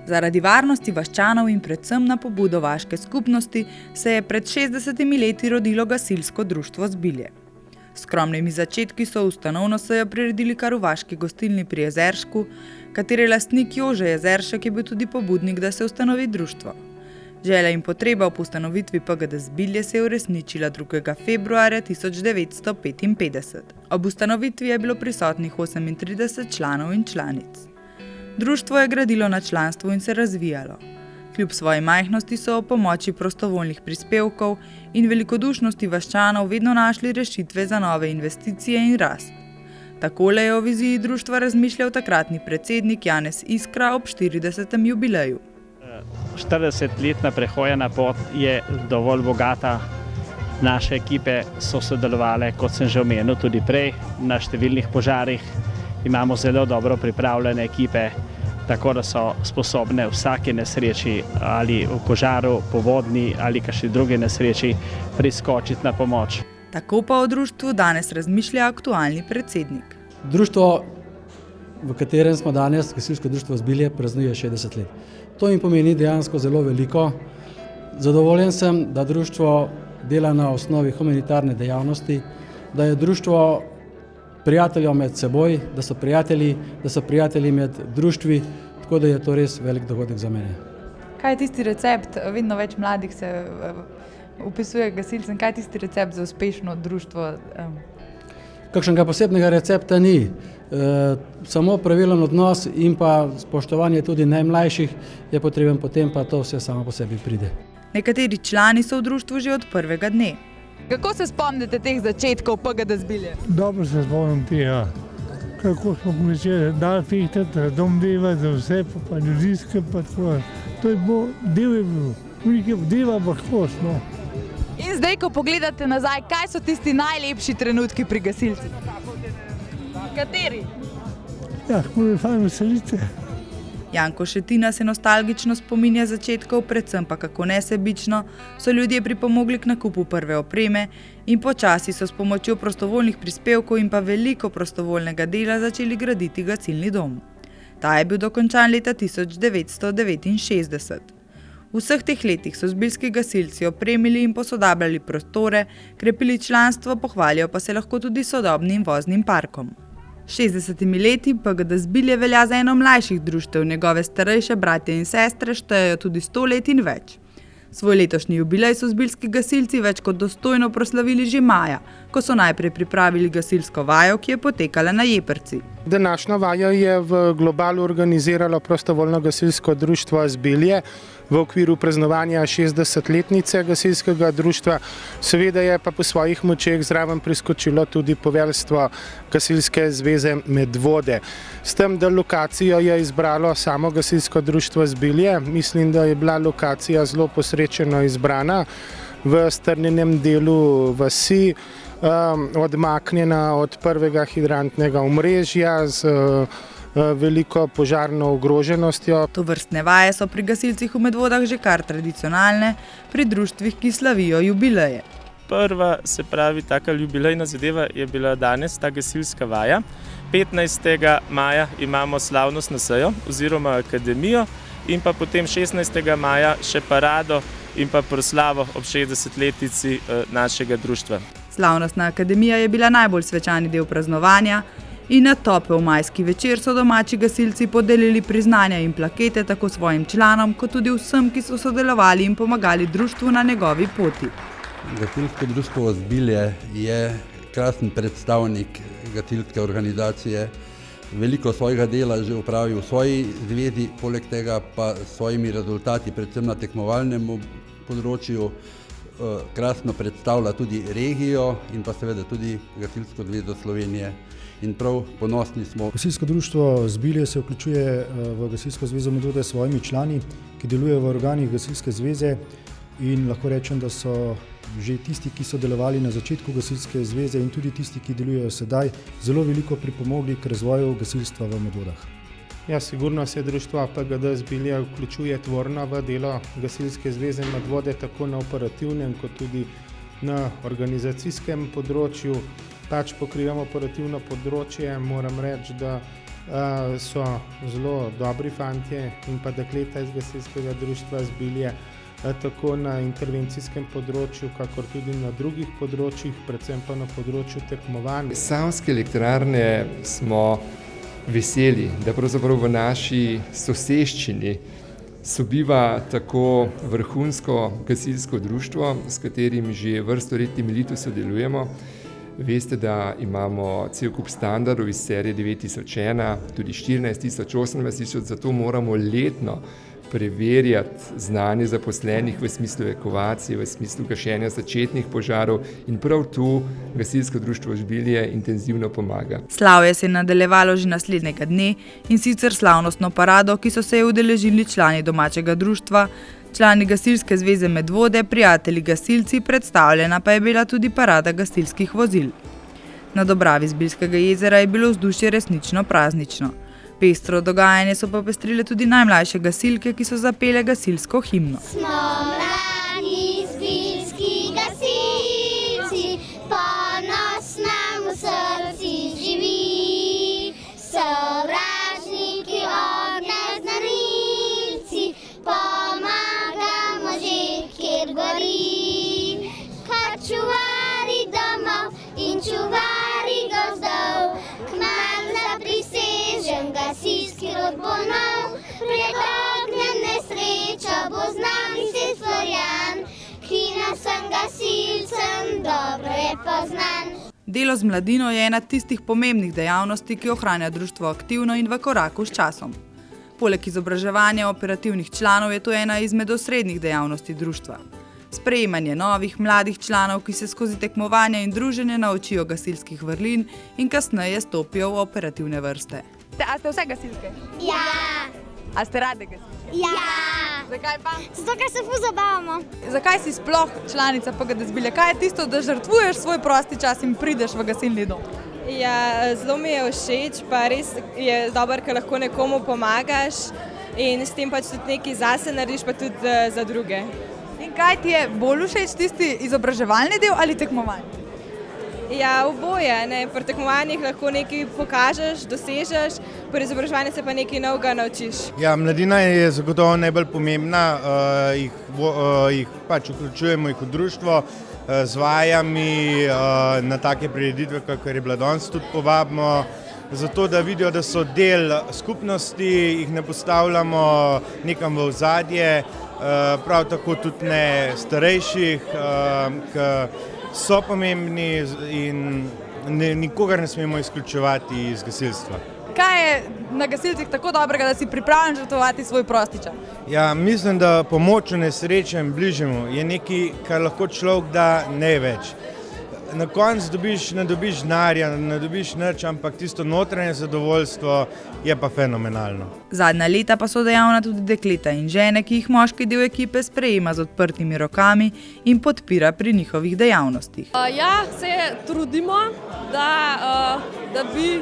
Zaradi varnosti vaščanov in predvsem na pobudo vaške skupnosti se je pred 60 leti rodilo gasilsko društvo Zbilje. S skromnimi začetki so ustanovno sejo priredili kar v vaški gostilni pri Jezeršku, katere lastnik Jože Jezeršek je bil tudi pobudnik, da se ustanovi društvo. Želja in potreba ob ustanovitvi PGD Zbilje se je uresničila 2. februarja 1955. Ob ustanovitvi je bilo prisotnih 38 članov in članic. Društvo je gradilo na članstvu in se razvijalo. Kljub svoji majhnosti so ob pomoči prostovoljnih prispevkov in velikodušnosti vaščanov vedno našli rešitve za nove investicije in rast. Takole je o viziji društva razmišljal takratni predsednik Janez Iskra ob 40. jubileju. 40-letna prehojena pot je dovolj bogata. Naše ekipe so sodelovale, kot sem že omenil, tudi prej na številnih požarih. Imamo zelo dobro pripravljene ekipe, tako da so sposobne vsake nesreči ali v požaru, povodni ali kakšni drugi nesreči priskočiti na pomoč. Tako pa o društvu danes razmišlja aktualni predsednik. Društvo, v katerem smo danes, Gasilsko društvo Zbilje, praznuje 60 let. To jim pomeni dejansko zelo veliko. Zadovoljen sem, da društvo dela na osnovi humanitarne dejavnosti, da je društvo prijateljev med seboj, da so prijatelji med društvi, tako da je to res velik dogodek za mene. Kaj je tisti recept? Vedno več mladih se upisuje gasilcem. Kaj je tisti recept za uspešno društvo? Kakšnega posebnega recepta ni. Samo pravilen odnos in pa spoštovanje tudi najmlajših je potreben, potem pa to vse samo po sebi pride. Nekateri člani so v društvu že od prvega dne. Kako se spomnite teh začetkov PGD Zbilje? Dobro se spomnim tega, kako smo začeli dal fehtati, dom delati za vse, pa ljudske, pa tako. To je bilo, del je bil, veliko dela pa kost, no. In zdaj, ko pogledate nazaj, kaj so tisti najlepši trenutki pri gasilcih? Kateri? Ja, kako je fajn veselite. Janko Šetina se nostalgično spominja začetkov, predvsem pa kako nesebično so ljudje pripomogli k nakupu prve opreme in počasi so s pomočjo prostovoljnih prispevkov in pa veliko prostovoljnega dela začeli graditi gasilni dom. Ta je bil dokončan leta 1969. V vseh teh letih so zbiljski gasilci opremili in posodabljali prostore, krepili članstvo, pohvalijo pa se lahko tudi sodobnim voznim parkom. 60 leti PGD Zbilje velja za eno mlajših društev, njegove starejše bratje in sestre štejejo tudi 100 let in več. Svoj letošnji jubilej so zbiljski gasilci več kot dostojno proslavili že maja, ko so najprej pripravili gasilsko vajo, ki je potekala na Jeprci. Današnjo vajo je v globalu organiziralo prostovoljno gasilsko društvo Zbilje v okviru praznovanja 60-letnice gasilskega društva. Seveda je pa po svojih močeh zraven priskočilo tudi poveljstvo Gasilske zveze Medvode. S tem, da lokacijo je izbralo samo gasilsko društvo Zbilje, mislim, da je bila lokacija zelo posrečeno izbrana v strnjenem delu vasi, odmaknjena od prvega hidrantnega omrežja z veliko požarno ogroženostjo. Tovrstne vaje so pri gasilcih v Medvodah že kar tradicionalne, pri društvih, ki slavijo jubileje. Prva, se pravi, taka jubilejna zadeva je bila danes, ta gasilska vaja. 15. maja imamo slavnostno sejo oziroma akademijo in pa potem 16. maja še parado in pa proslavo ob 60-letnici našega društva. Slavnostna akademija je bila najbolj svečani del praznovanja in na topel majski večer so domači gasilci podelili priznanja in plakete tako svojim članom, kot tudi vsem, ki so sodelovali in pomagali društvu na njegovi poti. Gasilsko društvo Zbilje je krasen predstavnik gasilske organizacije. Veliko svojega dela že opravil v svoji zvezi, poleg tega pa s svojimi rezultati, predvsem na tekmovalnem področju, krasno predstavlja tudi regijo in pa seveda tudi Gasilsko zvezo Slovenije. In prav ponosni smo. Gasilsko društvo Zbilje se vključuje v Gasilsko zvezo Medvode s svojimi člani, ki delujejo v organih Gasilske zveze, in lahko rečem, da so že tisti, ki so delovali na začetku Gasilske zveze in tudi tisti, ki delujejo sedaj, zelo veliko pripomogli k razvoju gasilstva v Medvodah. Ja, sigurno se društvo PGD Zbilje vključuje tvorno v delo Gasilske zveze Medvode, tako na operativnem kot tudi na organizacijskem področju. Pač pokrivamo operativno področje, moram reči, da so zelo dobri fantje in pa dekleta iz gasilskega društva Zbilje, tako na intervencijskem področju, kakor tudi na drugih področjih, predvsem pa na področju tekmovanj. Savske elektrarne smo veseli, da pravzaprav v naši soseščini sobiva tako vrhunsko gasilsko društvo, s katerim že vrsto let temeljito sodelujemo. Veste, da imamo cel kup standardov iz serije 9001, tudi 14000, 18000, zato moramo letno preverjati znanje zaposlenih v smislu evakuacije, v smislu gašenja začetnih požarov in prav tu gasilsko društvo Žbilje intenzivno pomaga. Slavje se je nadaljevalo že naslednjega dne in sicer slavnostno parado, ki so se je udeležili člani domačega društva, člani Gasilske zveze Medvode, prijatelji gasilci, predstavljena pa je bila tudi parada gasilskih vozil. Na Dobravi Zbiljskega jezera je bilo vzdušje resnično praznično. Pestro dogajanje so popestrile tudi najmlajše gasilke, ki so zapele gasilsko himno. Smo mladi zbiljski gasilci, ponos nam v srci živi. Sovražniki ognja znarilci, pomagamo že, kjer gori. Kot čuvari domov in čuvari gozdov, kmalu zaprisežem gasilski rod bo nov. Pred ognjem nesreča bo z nami svet stvorjan, ki nas vsem gasilcem dobro je poznan. Delo z mladino je ena tistih pomembnih dejavnosti, ki ohranja društvo aktivno in v koraku s časom. Poleg izobraževanja operativnih članov je to ena izmed osrednjih dejavnosti društva. Sprejemanje novih, mladih članov, ki se skozi tekmovanja in druženje naučijo gasilskih vrlin in kasneje stopijo v operativne vrste. A ste vse gasilke? Ja. A ste rade gasilke? Ja. Zakaj pa? Zato, ker se ful zabavamo. Zakaj si sploh članica PGD Zbilje? Kaj je tisto, da žrtvuješ svoj prosti čas in prideš v gasilni dom? Ja, zelo mi je všeč, pa res je dobro, ker lahko nekomu pomagaš in s tem pač tudi nekaj zase narediš, pa tudi za druge. In kaj ti je bolj všeč, tisti izobraževalni del ali tekmovanje? Ja, oboje, ne. Pri tekmovanjih lahko nekaj pokažeš, dosežeš, pri izobraževanju se pa nekaj novega naučiš. Ja, mladina je zagotovo najbolj pomembna, jih pač vključujemo jih v društvo z vajami na take prireditve, kakor je bila danes, tudi povabimo, zato da vidijo, da so del skupnosti, jih ne postavljamo nekam v ozadje, prav tako tudi ne starejših, ki so pomembni in nikogar ne smemo izključevati iz gasilstva. Kaj je na gasilcih tako dobrega, da si pripravljen žrtvovati svoj prosti čas? Ja, mislim, da pomoč v nesrečem bližnjemu je nekaj, kar lahko človek da ne več. Na koncu ne dobiš denarja, ne dobiš nič, ampak tisto notranje zadovoljstvo je pa fenomenalno. Zadnja leta pa so dejavna tudi dekleta in žene, ki jih moški del ekipe sprejema z odprtimi rokami in podpira pri njihovih dejavnostih. Ja, se trudimo, da bi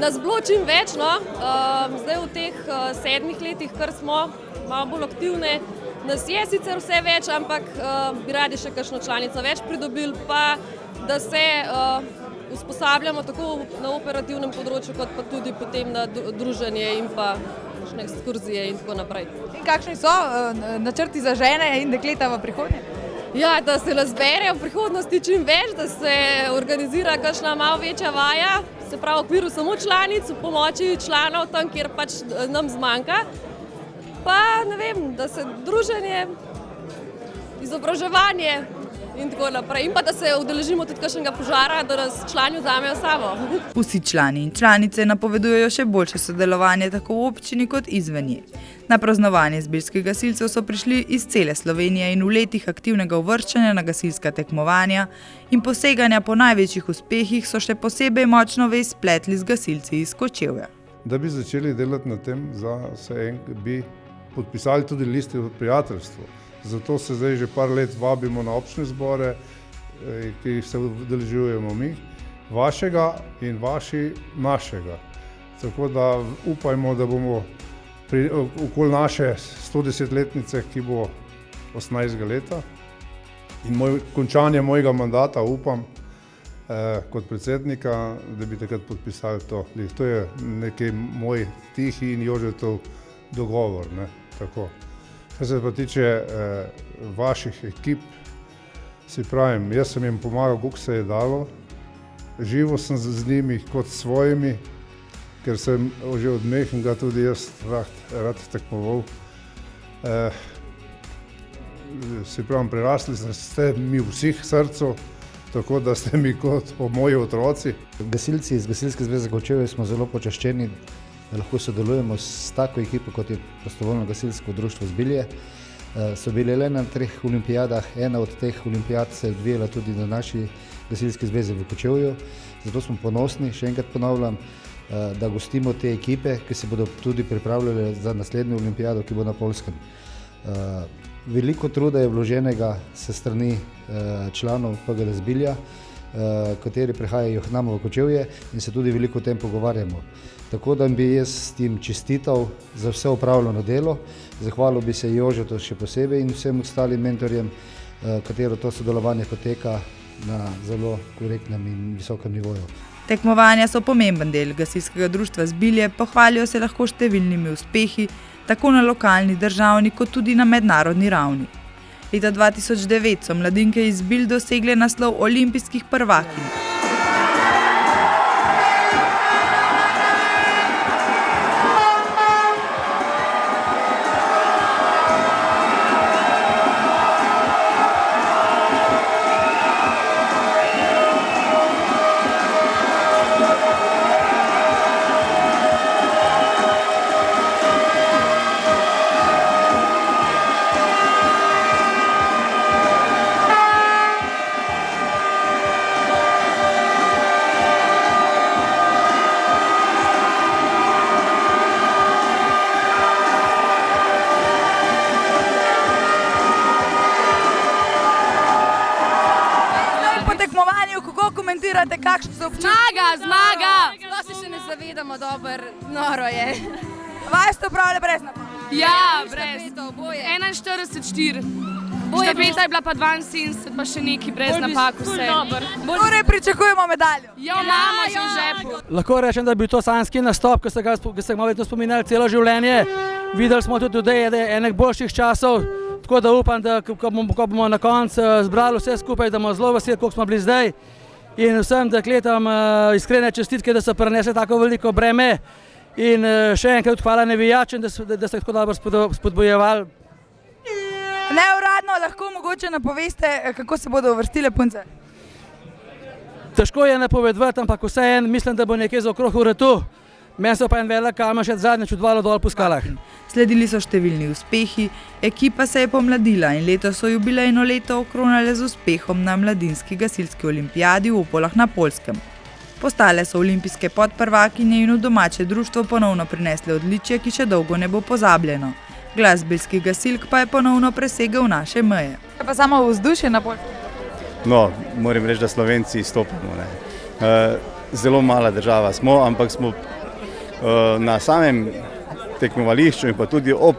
nas bilo čim več. Zdaj v teh 7 letih, kar smo malo bolj aktivne, nas je sicer vse več, ampak bi radi še kakšno članico več pridobili, pa da se usposabljamo tako na operativnem področju, kot pa tudi potem na druženje in pa ekskurzije in tako naprej. In kakšni so načrti za žene in dekleta v prihodnje? Ja, da se nas zbere v prihodnosti čim več, da se organizira kakšna malo večja vaja, se pravi v okviru samo članic, v pomoči članov tam, kjer pač nam zmanjka. Pa ne vem, da se druženje, izobraževanje in tako naprej. In pa da se udeležimo tudi kakšnega požara, da nas člani vzamejo sabo. Vsi člani in članice napovedujejo še boljše sodelovanje tako v občini kot izven nje. Na praznovanje zbiljskih gasilcev so prišli iz cele Slovenije in v letih aktivnega uvrščanja na gasilska tekmovanja in poseganja po največjih uspehih so še posebej močno vez spletli z gasilci iz Kočevja. Da bi začeli delati na tem, bi podpisali tudi liste o prijateljstvu. Zato se zdaj že par let vabimo na občne zbore, ki se udeležujemo mi, vašega in vaši našega. Tako da upajmo, da bomo okoli naše 110-letnice, ki bo 18. leta in končanje mojega mandata, upam, kot predsednika, da bi takrat podpisali to. To je nekaj moj tihi in Jožetov dogovor. Ne? Tako. Kar se pa tiče vaših ekip, si pravim, jaz sem jim pomagal, koliko se je dalo. Živo sem z njimi kot svojimi, ker sem že od mehkega tudi jaz rad tekmoval. Si pravim, prerasli ste mi vseh srcu, tako da ste mi kot moji otroci. Gasilci iz Gasilske zveze Kočevje smo zelo počaščeni, da lahko sodelujemo s tako ekipo, kot je Prostovoljno gasilsko društvo Zbilje. So bili le na 3 olimpijadah, ena od teh olimpijad se je odvijala tudi na naši Gasilski zvezi v Kočevju. Zato smo ponosni, še enkrat ponavljam, da gostimo te ekipe, ki se bodo tudi pripravljale za naslednjo olimpijado, ki bo na Poljskem. Veliko truda je vloženega se strani članov PGD Zbilja, kateri prihajajo k nam v Kočevje in se tudi veliko o tem pogovarjamo. Tako da bi jaz s tem čestital za vse opravljeno delo, zahvalil bi se Jožetu še posebej in vsem ostalim mentorjem, katero to sodelovanje poteka na zelo korektnem in visokem nivoju. Tekmovanja so pomemben del Gasilskega društva Zbilje, pohvalijo se lahko številnimi uspehi, tako na lokalni, državni kot tudi na mednarodni ravni. Leta 2009 so mladinke iz Zbilj dosegle naslov olimpijskih prvakinj. Kako komentirate, kakšni so občutki? Zmaga! Sploh se še ne zavedamo dobro, noro je. Vaj ste upravljali brez napak? Ja, brez. 41-4. Štafeta je bila pa 72, pa še neki brez napak vse. Torej pričakujemo medaljo? Ja, imamo že v žepu. Lahko rečem, da je bil to sanjski nastop, ki ste ga malo spominjali celo življenje. Videli smo tudi, da je enek boljših časov. Tako da upam, da ko bomo na koncu zbrali vse skupaj, da bomo zelo veseli, koliko smo bili zdaj. In vsem dekletom iskrene čestitke, da so prenesli tako veliko breme. In še enkrat hvala navijačem, da ste tako dobro spodbujevali. Neuradno lahko mogoče napoveste, kako se bodo uvrstile punce? Težko je napovedovati, ampak vseeno mislim, da bo nekje za okrog uratu. Meni so pa en velik kamen še zadnjič odvalo dol po skalah. Sledili so številni uspehi, ekipa se je pomladila in letos so jubilejno leto okronale z uspehom na mladinski gasilski olimpijadi v Opolah na Poljskem. Postale so olimpijske podprvakinje in v domače društvo ponovno prinesle odličje, ki še dolgo ne bo pozabljeno. Glas zbiljskih gasilk pa je ponovno presegel naše meje. Pa samo vzdušje na Poljskem? No, moram reči, da Slovenci stopimo. Zelo mala država smo, ampak smo na samem tekmovališču in pa tudi ob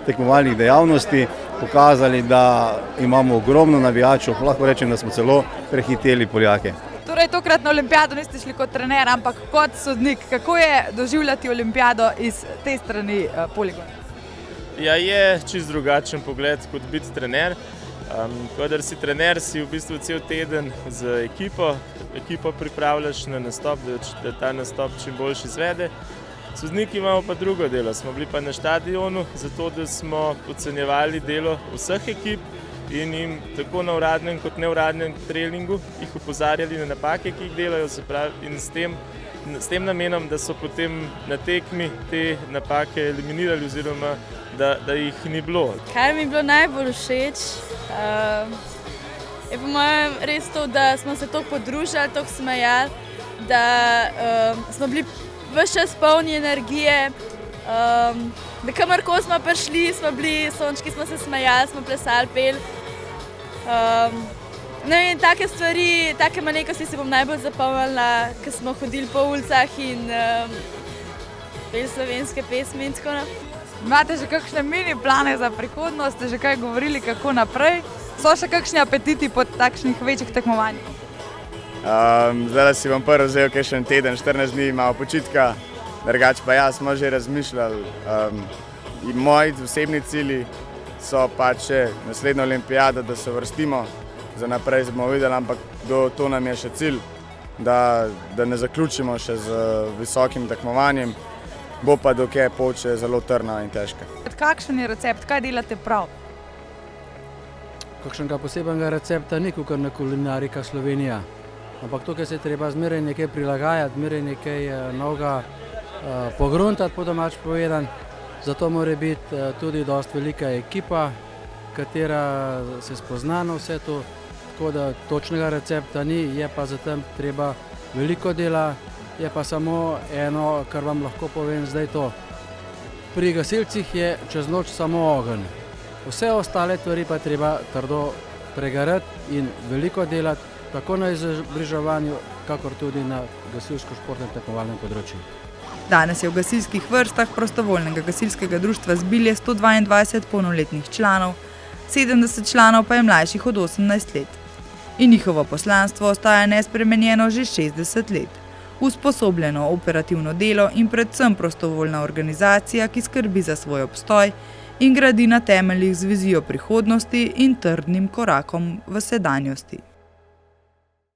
tekmovalnih dejavnosti pokazali, da imamo ogromno navijačev, lahko rečem, da smo celo prehiteli Poljake. Torej, tokrat na olimpijado niste šli kot trener, ampak kot sodnik. Kako je doživljati olimpijado iz te strani poligona? Ja, je čist drugačen pogled kot biti trener. Kadar si trener, si v bistvu cel teden z ekipo pripravljaš na nastop, da ta nastop čim boljši izvede. Sodniki imamo pa drugo delo, smo bili pa na štadionu, zato da smo ocenjevali delo vseh ekip in jim tako na uradnem kot neuradnem treningu jih opozarjali na napake, ki jih delajo, se pravi, in s tem namenom, da so potem na tekmi te napake eliminirali oziroma da jih ni bilo. Kaj mi je bilo najbolj všeč, je po mojem res to, da smo se toliko podružili, toliko smejali, da smo bili ves čas polni energije, da kamorkoli smo prišli, smo bili sončki, smo se smejali, smo plesali, peli. In take stvari, take malenkosti se bom najbolj zapomnila, ko smo hodili po ulicah in peli slovenske pesmi in tako naprej. Imate že kakšne mini plane za prihodnost, ste že kaj govorili, kako naprej? So še kakšni apetiti po takšnih večjih tekmovanjih? Zdaj si bom prvi vzel kakšen teden, 14 dni, malo počitka, drugače pa ja, smo že razmišljali. Moji osebni cilji so pač še naslednja olimpijada, da se vrstimo, za naprej bomo videli, ampak to nam je še cilj, da ne zaključimo še z visokim tekmovanjem, bo pa dokaj pot še zelo trna in težka. Kakšen je recept, kaj delate prav? Kakšnega posebnega recepta ni, kot na kulinarika Slovenija. Ampak tukaj se treba zmeraj nekaj prilagajati, zmeraj nekaj novega pogruntati, po domač povedan. Zato mora biti tudi dosti velika ekipa, katera se spozna na vse to, tako da točnega recepta ni, je pa zatem treba veliko dela, je pa samo eno, kar vam lahko povem zdaj to. Pri gasilcih je čez noč samo ogenj. Vse ostale stvari pa treba trdo pregarati in veliko delati, tako na izobraževanju, kakor tudi na gasilsko-športnem tekmovalnem področju. Danes je v gasilskih vrstah prostovoljnega gasilskega društva Zbilje 122 polnoletnih članov, 70 članov pa je mlajših od 18 let. In njihovo poslanstvo ostaja nespremenjeno že 60 let. Usposobljeno operativno delo in predvsem prostovoljna organizacija, ki skrbi za svoj obstoj in gradi na temeljih z vizijo prihodnosti in trdnim korakom v sedanjosti.